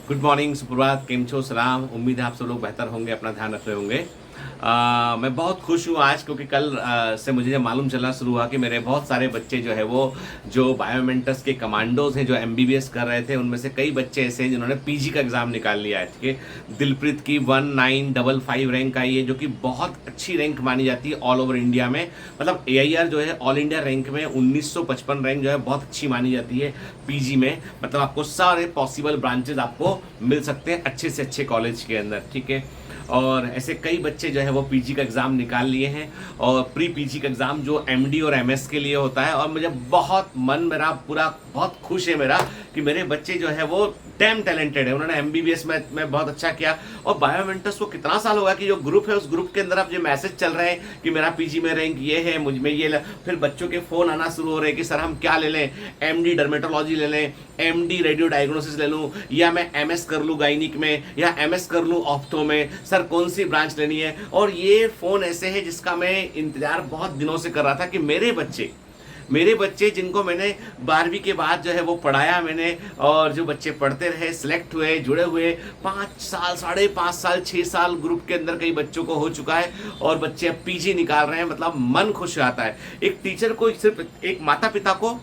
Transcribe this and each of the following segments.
Good morning, सुप्रभात, केम छो, सलाम। उम्मीद है आप सब लोग बेहतर होंगे, अपना ध्यान रख रहे होंगे। मैं बहुत खुश हूँ आज, क्योंकि कल से मुझे जब मालूम चलना शुरू हुआ कि मेरे बहुत सारे बच्चे जो है वो जो बायोमेंटस के कमांडोज हैं, जो एमबीबीएस कर रहे थे, उनमें से कई बच्चे ऐसे हैं जिन्होंने पीजी का एग्ज़ाम निकाल लिया है। ठीक है, दिलप्रीत की 1955 रैंक आई है, जो कि बहुत अच्छी रैंक मानी जाती है ऑल ओवर इंडिया में। मतलब एआईआर जो है ऑल इंडिया रैंक में 1955 रैंक जो है बहुत अच्छी मानी जाती है पीजी में। मतलब आपको सारे पॉसिबल ब्रांचेज आपको मिल सकते हैं अच्छे से अच्छे कॉलेज के अंदर। ठीक है, और ऐसे कई बच्चे जो है वो पीजी का एग्ज़ाम निकाल लिए हैं, और प्री पीजी का एग्ज़ाम जो एमडी और एमएस के लिए होता है। और मुझे बहुत मन मेरा पूरा बहुत खुश है मेरा कि मेरे बच्चे जो है वो डैम टैलेंटेड है। उन्होंने एमबीबीएस में बहुत अच्छा किया। और बायोमेंटस को कितना साल होगा कि जो ग्रुप है उस ग्रुप के अंदर अब जो मैसेज चल रहे हैं कि मेरा पीजी में रैंक ये है, मुझ में ये फिर बच्चों के फ़ोन आना शुरू हो रहे हैं कि सर हम क्या ले लें, एमडी डर्मेटोलॉजी ले लें, एमडी रेडियो डायग्नोसिस ले लूँ, या मैं एमएस कर लूँ गायनिक में, या एमएस कर लूँ ऑप्थो में, सर कौन सी ब्रांच लेनी है। और ये फ़ोन ऐसे है जिसका मैं इंतज़ार बहुत दिनों से कर रहा था कि मेरे बच्चे जिनको मैंने 12वीं के बाद जो है वो पढ़ाया मैंने, और जो बच्चे पढ़ते रहे, सिलेक्ट हुए, जुड़े हुए, 5 साल, 5.5 साल, 6 साल ग्रुप के अंदर कई बच्चों को हो चुका है, और बच्चे अब पीजी निकाल रहे हैं। मतलब मन खुश आता है। एक टीचर को, सिर्फ एक माता पिता को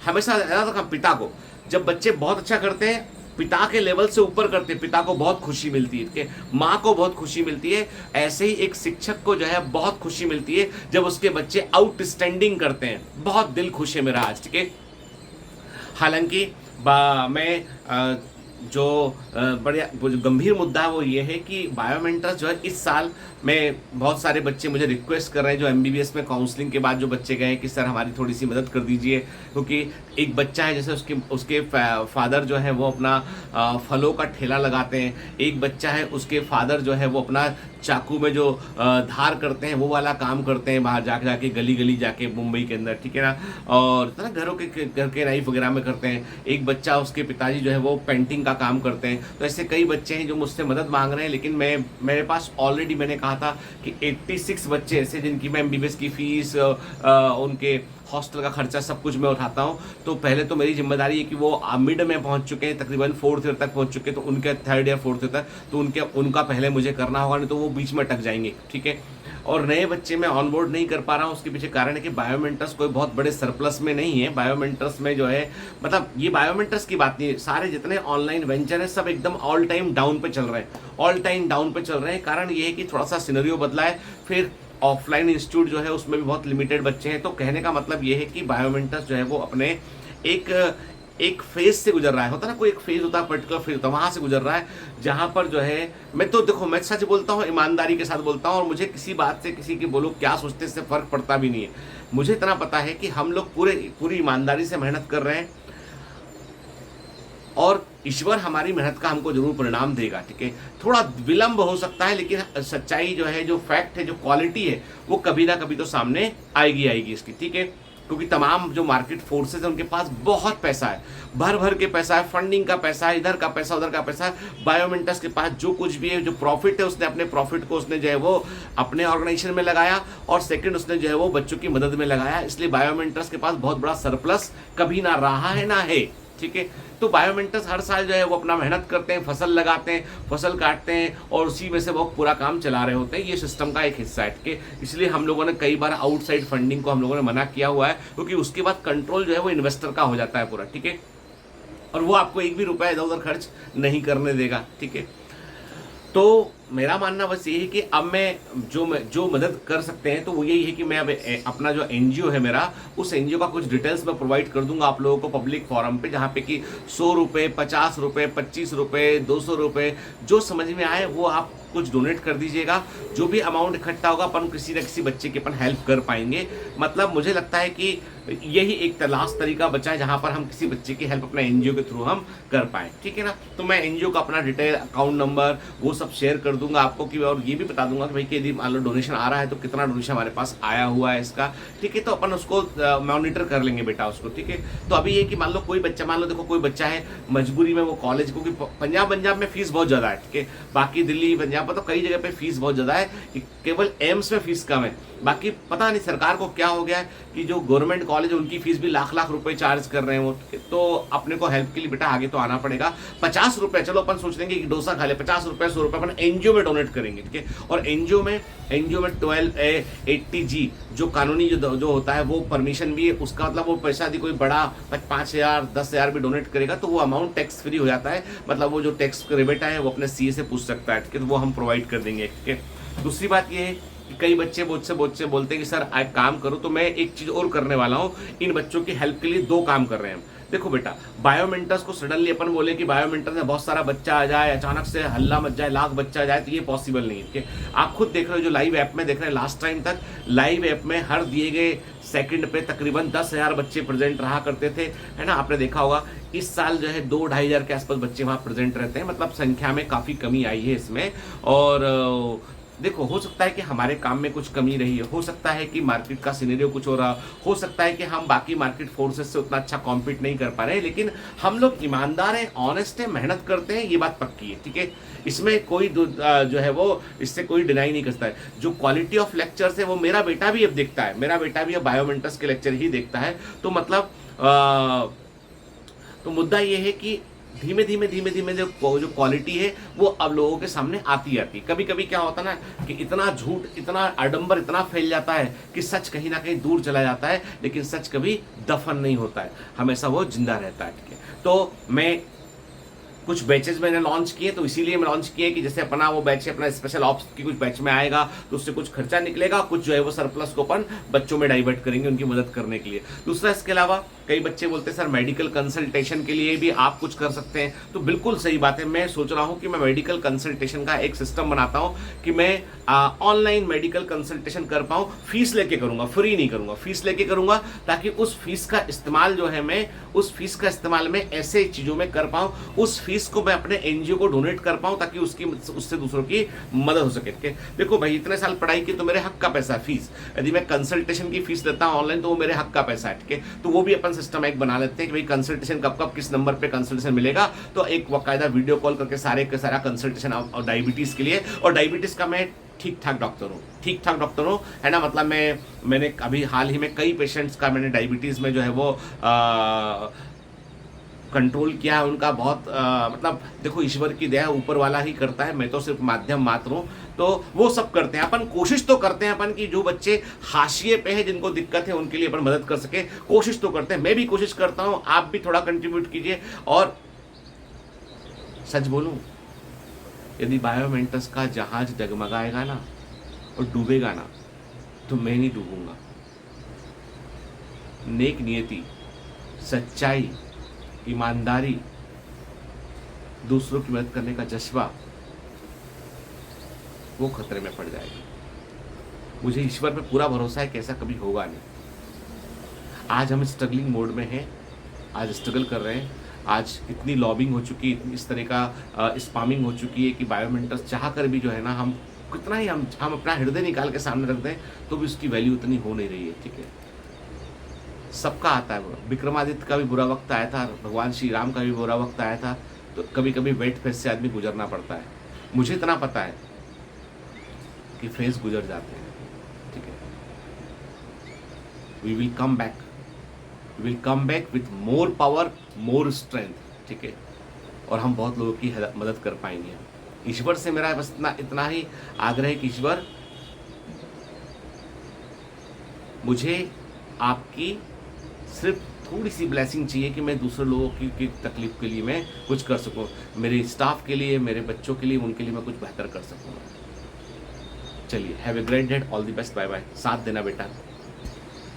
हमेशा याद रखना, पिता को जब बच्चे बहुत अच्छा करते हैं, पिता के लेवल से ऊपर करते हैं, पिता को बहुत खुशी मिलती है। ठीक है, माँ को बहुत खुशी मिलती है। ऐसे ही एक शिक्षक को जो है बहुत खुशी मिलती है जब उसके बच्चे आउटस्टैंडिंग करते हैं। बहुत दिल खुश है मेरा आज। ठीक है, हालांकि मैं जो बढ़िया जो गंभीर मुद्दा है वो ये है कि बायोमेंटस जो है इस साल में बहुत सारे बच्चे मुझे रिक्वेस्ट कर रहे हैं, जो एमबीबीएस में काउंसलिंग के बाद जो बच्चे गए कि सर हमारी थोड़ी सी मदद कर दीजिए। क्योंकि एक बच्चा है, जैसे उसके फादर जो है वो अपना फलों का ठेला लगाते हैं। एक बच्चा है, उसके फादर जो है वो अपना चाकू में जो धार करते हैं वो वाला काम करते हैं, बाहर जाके गली गली जाके मुंबई के अंदर। ठीक है ना, और घर के नाइफ वगैरह में करते हैं। एक बच्चा, उसके पिताजी जो है वो पेंटिंग का काम करते हैं। तो ऐसे कई बच्चे हैं जो मुझसे मदद मांग रहे हैं। लेकिन मेरे पास ऑलरेडी मैंने कहा था कि 86 बच्चे ऐसे जिनकी मैं एमबीबीएस की फीस, उनके हॉस्टल का खर्चा सब कुछ मैं उठाता हूँ। तो पहले तो मेरी जिम्मेदारी है कि वो मिड में पहुँच चुके हैं, तकरीबन 4th ईयर तक पहुँच चुके हैं, तो उनके 3rd या 4th ईयर तक तो उनका पहले मुझे करना होगा, नहीं तो वो बीच में अटक जाएंगे। ठीक है, और नए बच्चे मैं ऑनबोर्ड नहीं कर पा रहा हूँ। उसके पीछे कारण है कि बायोमेंटस कोई बहुत बड़े सरप्लस में नहीं है। बायोमेंटस में जो है, मतलब ये बायोमेंटस की बात नहीं है, सारे जितने ऑनलाइन वेंचर है सब एकदम ऑल टाइम डाउन पे चल रहे हैं, ऑल टाइम डाउन पे चल रहे हैं। कारण ये है कि थोड़ा सा सिनेरियो बदला है। फिर ऑफलाइन इंस्टीट्यूट जो है उसमें भी बहुत लिमिटेड बच्चे हैं। तो कहने का मतलब ये है कि बायोमेंटस जो है वो अपने एक एक फेज से गुजर रहा है। होता ना, कोई एक फेज होता है, पर्टिकुलर फेज होता है, वहां से गुजर रहा है, जहां पर जो है मैं तो देखो, मैं सच बोलता हूँ, ईमानदारी के साथ बोलता हूँ, और मुझे किसी बात से किसी के बोलो क्या सोचते इससे फर्क पड़ता भी नहीं है। मुझे इतना पता है कि हम लोग पूरी ईमानदारी से मेहनत कर रहे हैं, और ईश्वर हमारी मेहनत का हमको जरूर परिणाम देगा। ठीक है, थोड़ा विलंब हो सकता है, लेकिन सच्चाई जो है, जो फैक्ट है, जो क्वालिटी है, वो कभी ना कभी तो सामने आएगी इसकी। ठीक है, क्योंकि तमाम जो मार्केट फोर्सेस है उनके पास बहुत पैसा है, भर भर के पैसा है, फंडिंग का पैसा है, इधर का पैसा उधर का पैसा है। बायोमेंटस के पास जो कुछ भी है, जो प्रॉफिट है, उसने अपने प्रॉफिट को उसने जो है वो अपने ऑर्गेनाइजेशन में लगाया, और सेकंड उसने जो है वो बच्चों की मदद में लगाया। इसलिए बायोमेंटस के पास बहुत बड़ा सरप्लस कभी ना रहा है ना है। ठीक है, तो बायोमेंटस हर साल जो है वो अपना मेहनत करते हैं, फसल लगाते हैं, फसल काटते हैं, और उसी में से वो पूरा काम चला रहे होते हैं। ये सिस्टम का एक हिस्सा है। ठीक है, इसलिए हम लोगों ने कई बार आउटसाइड फंडिंग को हम लोगों ने मना किया हुआ है, क्योंकि उसके बाद कंट्रोल जो है वो इन्वेस्टर का हो जाता है पूरा। ठीक है, और वो आपको एक भी रुपया इधर उधर खर्च नहीं करने देगा। ठीक है, तो मेरा मानना बस ये है कि अब मैं जो मदद कर सकते हैं तो वो यही है कि मैं अब अपना जो एनजीओ है मेरा, उस एनजीओ का कुछ डिटेल्स मैं प्रोवाइड कर दूंगा आप लोगों को पब्लिक फोरम पे, जहाँ पे कि 100 रुपये, 50 रुपये, 25 रुपये, 200 रुपये, जो समझ में आए वो आप कुछ डोनेट कर दीजिएगा। जो भी अमाउंट इकट्ठा होगा अपन किसी न किसी बच्चे की अपन हेल्प कर पाएंगे। मतलब मुझे लगता है कि यही एक लास्ट तरीका बचा है जहां पर हम किसी बच्चे की हेल्प अपने एनजीओ के थ्रू हम कर पाए। ठीक है ना, तो मैं एनजीओ का अपना डिटेल, अकाउंट नंबर वो सब शेयर कर दूंगा आपको कि, और ये भी बता दूंगा कि भाई कि यदि मान लो डोनेशन आ रहा है तो कितना डोनेशन हमारे पास आया हुआ है इसका, ठीक है। तो अपन उसको मॉनिटर कर लेंगे बेटा उसको, ठीक है। तो अभी ये कि मान लो कोई बच्चा, मान लो देखो कोई बच्चा है मजबूरी में वो कॉलेज, क्योंकि पंजाब में फीस बहुत ज़्यादा है, ठीक है। बाकी दिल्ली पंजाब पर तो कई जगह पे फीस बहुत ज़्यादा है, कि केवल एम्स में फीस कम है। बाकी पता नहीं सरकार को क्या हो गया है कि जो गवर्नमेंट कॉलेज है उनकी फीस भी लाख लाख रुपए चार्ज कर रहे हैं वो। तो अपने को हेल्प के लिए बेटा आगे तो आना पड़ेगा। 50 रुपए, चलो अपन सोच लेंगे कि डोसा खा ले, 50 रुपए 100 रुपए अपन एनजीओ में डोनेट करेंगे, ठीक है। और एनजीओ में 1280G जो कानूनी जो होता है वो परमिशन भी है उसका, मतलब वो पैसा यदि कोई बड़ा 5,000 10,000 भी डोनेट करेगा तो वो अमाउंट टैक्स फ्री हो जाता है। मतलब वो जो टैक्स रिबेट है वो अपने सीए से पूछ सकता है, ठीक है। तो वो हम प्रोवाइड कर देंगे, ठीक है। दूसरी बात ये है कि कई बच्चे मुझसे बोलते हैं कि सर एक काम करो, तो मैं एक चीज़ और करने वाला हूँ। इन बच्चों की हेल्प के लिए 2 काम कर रहे हैं हम। देखो बेटा, बायोमेंटर्स को सडनली अपन बोले कि बायोमेंटर्स में बहुत सारा बच्चा आ जाए, अचानक से हल्ला मच जाए, लाख बच्चा आ जाए, तो ये पॉसिबल नहीं है। आप खुद देख रहे हो जो लाइव ऐप में देख रहे हैं, लास्ट टाइम तक लाइव ऐप में हर दिए गए सेकंड पे तकरीबन 10,000 बच्चे प्रेजेंट रहा करते थे, है ना। आपने देखा होगा इस साल जो है 2-2.5 हज़ार के आसपास बच्चे वहाँ प्रेजेंट रहते हैं, मतलब संख्या में काफ़ी कमी आई है इसमें। और देखो, हो सकता है कि हमारे काम में कुछ कमी रही है, हो सकता है कि मार्केट का सिनेरियो कुछ हो रहा, हो सकता है कि हम बाकी मार्केट फोर्सेस से उतना अच्छा कॉम्पीट नहीं कर पा रहे, लेकिन हम लोग ईमानदार हैं, ऑनेस्ट हैं, मेहनत करते हैं, ये बात पक्की है, ठीक है। इसमें कोई जो है वो इससे कोई डिनाई नहीं करता है। जो क्वालिटी ऑफ लेक्चर्स है वो मेरा बेटा भी अब देखता है, मेरा बेटा भी अब बायोमेंटर्स के लेक्चर ही देखता है। तो मतलब तो मुद्दा ये है कि धीमे धीमे जो क्वालिटी है वो अब लोगों के सामने आती कभी कभी क्या होता है ना कि इतना झूठ, इतना आडंबर इतना फैल जाता है कि सच कहीं ना कहीं दूर चला जाता है, लेकिन सच कभी दफन नहीं होता है, हमेशा वो जिंदा रहता है, ठीक है। तो मैं कुछ बैचेज मैंने लॉन्च किए, तो इसीलिए मैं लॉन्च किए कि जैसे अपना वो बैच है, अपना स्पेशल ऑप्स की कुछ बैच में आएगा तो उससे कुछ खर्चा निकलेगा, कुछ जो है वो सरप्लस को अपन बच्चों में डाइवर्ट करेंगे उनकी मदद करने के लिए। दूसरा, इसके अलावा कई बच्चे बोलते हैं सर मेडिकल कंसल्टेशन के लिए भी आप कुछ कर सकते हैं, तो बिल्कुल सही बात है। मैं सोच रहा हूँ कि मैं मेडिकल कंसल्टेशन का एक सिस्टम बनाता हूँ कि मैं ऑनलाइन मेडिकल कंसल्टेशन कर पाऊँ, फीस लेके करूँगा, फ्री नहीं करूँगा, फीस लेके करूँगा, ताकि उस फीस का इस्तेमाल जो है मैं उस फीस का इस्तेमाल में ऐसे चीज़ों में कर पाऊँ, उस फीस को मैं अपने एनजीओ को डोनेट कर पाऊँ, ताकि उससे दूसरों की मदद हो सके। देखो भाई, इतने साल पढ़ाई की तो मेरे हक का पैसा है फीस, यदि मैं कंसल्टेशन की फीस लेता हूँ ऑनलाइन तो वो मेरे हक का पैसा है, ठीक है। तो वो भी अपन सिस्टम एक बना लेते हैं कि भाई कंसल्टेशन कब कब किस नंबर पे कंसल्टेशन मिलेगा, तो एक बाकायदा वीडियो कॉल करके सारे का सारा कंसल्टेशन और डायबिटीज़ के लिए, और डायबिटीज़ का मैं ठीक ठाक डॉक्टर हूँ, है ना। मतलब मैंने अभी हाल ही में कई पेशेंट्स का मैंने डायबिटीज़ में जो है वो कंट्रोल किया है उनका, बहुत मतलब देखो ईश्वर की दया ऊपर वाला ही करता है, मैं तो सिर्फ माध्यम मात्र हूँ। तो वो सब करते हैं अपन, कोशिश तो करते हैं अपन कि जो बच्चे हाशिए पे हैं, जिनको दिक्कत है, उनके लिए अपन मदद कर सके, कोशिश तो करते हैं। मैं भी कोशिश करता हूँ, आप भी थोड़ा कंट्रीब्यूट कीजिए। और सच बोलूँ, यदि बायोमेंटर्स का जहाज डगमगाएगा ना और डूबेगा ना, तो मैं नहीं डूबूंगा। नेक नियति, सच्चाई, ईमानदारी, दूसरों की मदद करने का जज्बा, वो खतरे में पड़ जाएगा। मुझे ईश्वर पे पूरा भरोसा है कि ऐसा कभी होगा नहीं। आज हम स्ट्रगलिंग मोड में हैं, आज स्ट्रगल कर रहे हैं, आज इतनी लॉबिंग हो चुकी है, इस तरह का स्पामिंग हो चुकी है कि बायोमेंटर्स चाह कर भी जो है ना, हम कितना ही हम अपना हृदय निकाल के सामने रख दें तो भी उसकी वैल्यू उतनी हो नहीं रही है, ठीक है। सबका आता है, विक्रमादित्य का भी बुरा वक्त आया था, भगवान श्री राम का भी बुरा वक्त आया था, तो कभी कभी वेट फेज से आदमी गुजरना पड़ता है। मुझे इतना पता है कि फेज गुजर जाते हैं, ठीक है। We will come back with more power, more strength, ठीक है। और हम बहुत लोगों की मदद कर पाएंगे। ईश्वर से मेरा बस इतना ही आग्रह है कि ईश्वर, मुझे आपकी सिर्फ थोड़ी सी ब्लेसिंग चाहिए कि मैं दूसरे लोगों की तकलीफ के लिए मैं कुछ कर सकूं, मेरे स्टाफ के लिए, मेरे बच्चों के लिए, उनके लिए मैं कुछ बेहतर कर सकूं। चलिए, have a great day, all the best, bye bye. साथ देना बेटा।